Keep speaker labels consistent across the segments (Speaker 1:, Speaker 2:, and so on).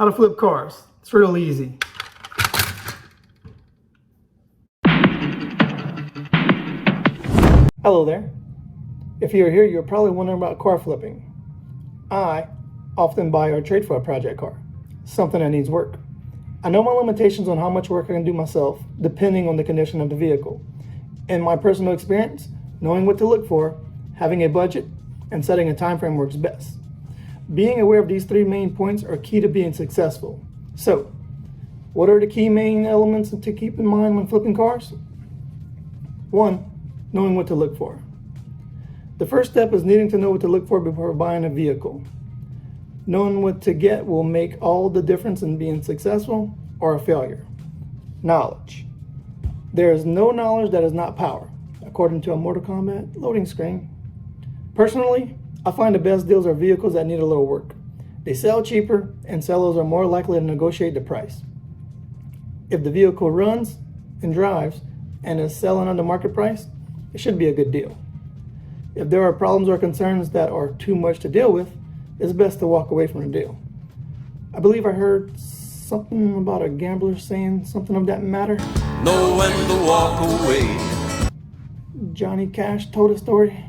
Speaker 1: How to flip cars. It's real easy. Hello there. If you're here, you're probably wondering about car flipping. I often buy or trade for a project car, something that needs work. I know my limitations on how much work I can do myself, depending on the condition of the vehicle. In my personal experience, knowing what to look for, having a budget, and setting a time frame works best. Being aware of these three main points are key to being successful. So, what are the key main elements to keep in mind when flipping cars? 1. Knowing what to look for. The first step is needing to know what to look for before buying a vehicle. Knowing what to get will make all the difference in being successful or a failure. Knowledge. There is no knowledge that is not power, according to a Mortal Kombat loading screen. Personally, I find the best deals are vehicles that need a little work. They sell cheaper, and sellers are more likely to negotiate the price. If the vehicle runs and drives and is selling under market price, it should be a good deal. If there are problems or concerns that are too much to deal with, it's best to walk away from the deal. I believe I heard something about a gambler saying something of that matter.
Speaker 2: Know when to walk away.
Speaker 1: Johnny Cash told a story.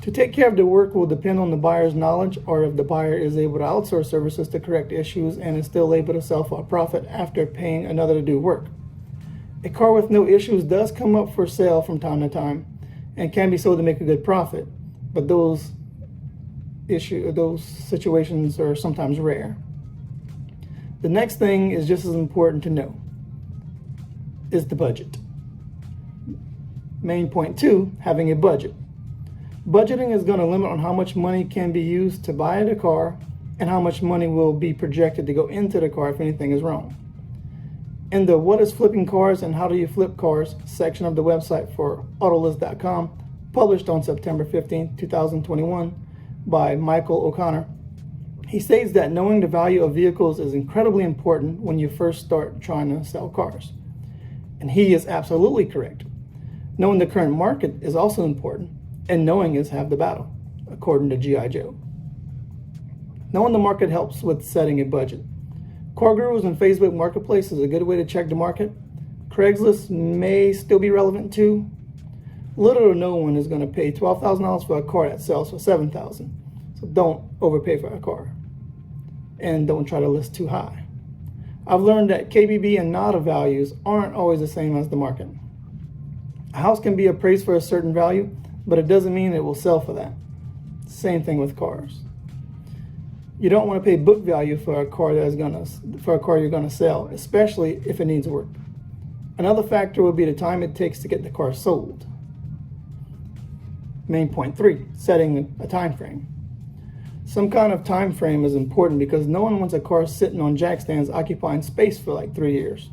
Speaker 1: To take care of the work will depend on the buyer's knowledge, or if the buyer is able to outsource services to correct issues and is still able to sell for a profit after paying another to do work. A car with no issues does come up for sale from time to time and can be sold to make a good profit, but those situations are sometimes rare. The next thing is just as important to know, is the budget. Main point 2, having a budget. Budgeting is going to limit on how much money can be used to buy the car and how much money will be projected to go into the car if anything is wrong. In the What is Flipping Cars and How Do You Flip Cars section of the website for Autolist.com, published on September 15, 2021 by Michael O'Connor, he states that knowing the value of vehicles is incredibly important when you first start trying to sell cars. And he is absolutely correct. Knowing the current market is also important, and knowing is half the battle, according to G.I. Joe. Knowing the market helps with setting a budget. Car Gurus and Facebook Marketplace is a good way to check the market. Craigslist may still be relevant too. Little or no one is going to pay $12,000 for a car that sells for $7,000. So don't overpay for a car. And don't try to list too high. I've learned that KBB and NADA values aren't always the same as the market. A house can be appraised for a certain value, but it doesn't mean it will sell for that. Same thing with cars. You don't want to pay book value for a car you're gonna sell, especially if it needs work. Another factor would be the time it takes to get the car sold. Main point 3, setting a time frame. Some kind of time frame is important because no one wants a car sitting on jack stands occupying space for like 3 years.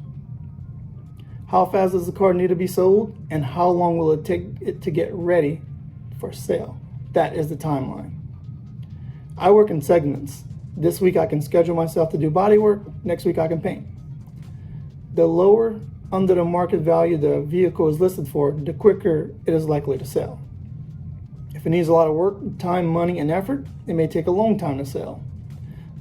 Speaker 1: How fast does the car need to be sold, and how long will it take it to get ready for sale? That is the timeline. I work in segments. This week I can schedule myself to do body work, next week I can paint. The lower under the market value the vehicle is listed for, the quicker it is likely to sell. If it needs a lot of work, time, money, and effort, it may take a long time to sell.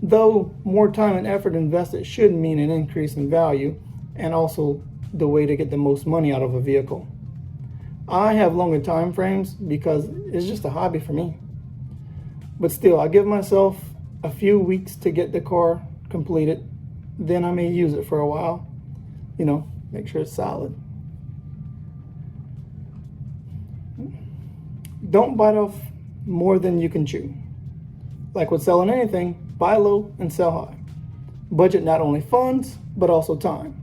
Speaker 1: Though more time and effort invested should mean an increase in value, and also the way to get the most money out of a vehicle. I have longer time frames because it's just a hobby for me. But still, I give myself a few weeks to get the car completed. Then I may use it for a while. Make sure it's solid. Don't bite off more than you can chew. Like with selling anything, buy low and sell high. Budget not only funds, but also time.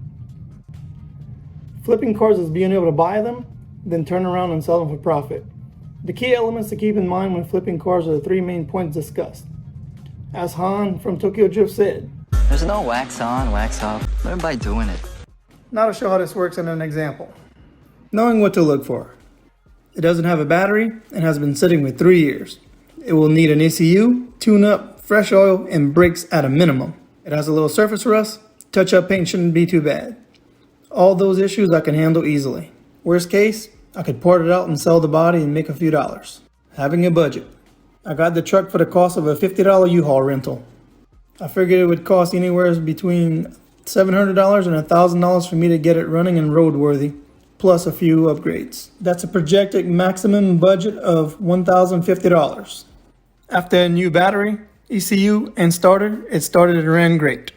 Speaker 1: Flipping cars is being able to buy them, then turn around and sell them for profit. The key elements to keep in mind when flipping cars are the 3 main points discussed. As Han from Tokyo Drift said,
Speaker 3: "There's no wax on, wax off. Learn by doing it."
Speaker 1: Now to show how this works in an example. Knowing what to look for. It doesn't have a battery and has been sitting for 3 years. It will need an ECU, tune-up, fresh oil, and brakes at a minimum. It has a little surface rust. Touch-up paint shouldn't be too bad. All those issues I can handle easily. Worst case, I could part it out and sell the body and make a few dollars. Having a budget. I got the truck for the cost of a $50 U-Haul rental. I figured it would cost anywhere between $700 and $1,000 for me to get it running and roadworthy, plus a few upgrades. That's a projected maximum budget of $1,050. After a new battery, ECU, and starter, it started and ran great.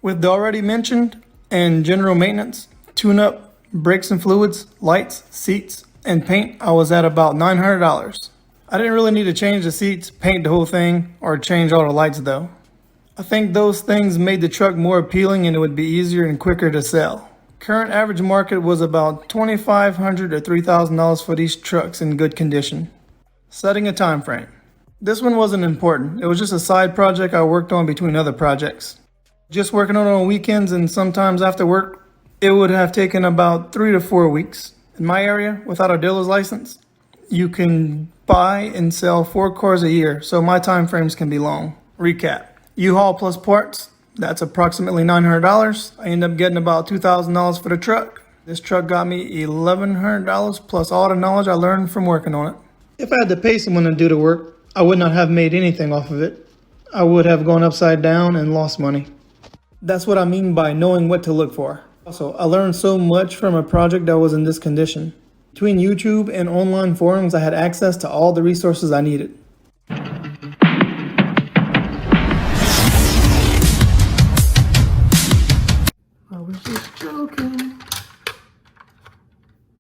Speaker 1: With the already mentioned and general maintenance, tune-up, brakes and fluids, lights, seats, and paint, I was at about $900. I didn't really need to change the seats, paint the whole thing, or change all the lights though. I think those things made the truck more appealing and it would be easier and quicker to sell. Current average market was about $2,500 to $3,000 for these trucks in good condition. Setting a time frame. This one wasn't important. It was just a side project I worked on between other projects. Just working on it on weekends and sometimes after work, it would have taken about 3 to 4 weeks. In my area, without a dealer's license, you can buy and sell 4 cars a year, so my time frames can be long. Recap. U-Haul plus parts, that's approximately $900. I end up getting about $2,000 for the truck. This truck got me $1,100 plus all the knowledge I learned from working on it. If I had to pay someone to do the work, I would not have made anything off of it. I would have gone upside down and lost money. That's what I mean by knowing what to look for. Also, I learned so much from a project that was in this condition. Between YouTube and online forums, I had access to all the resources I needed. I wish you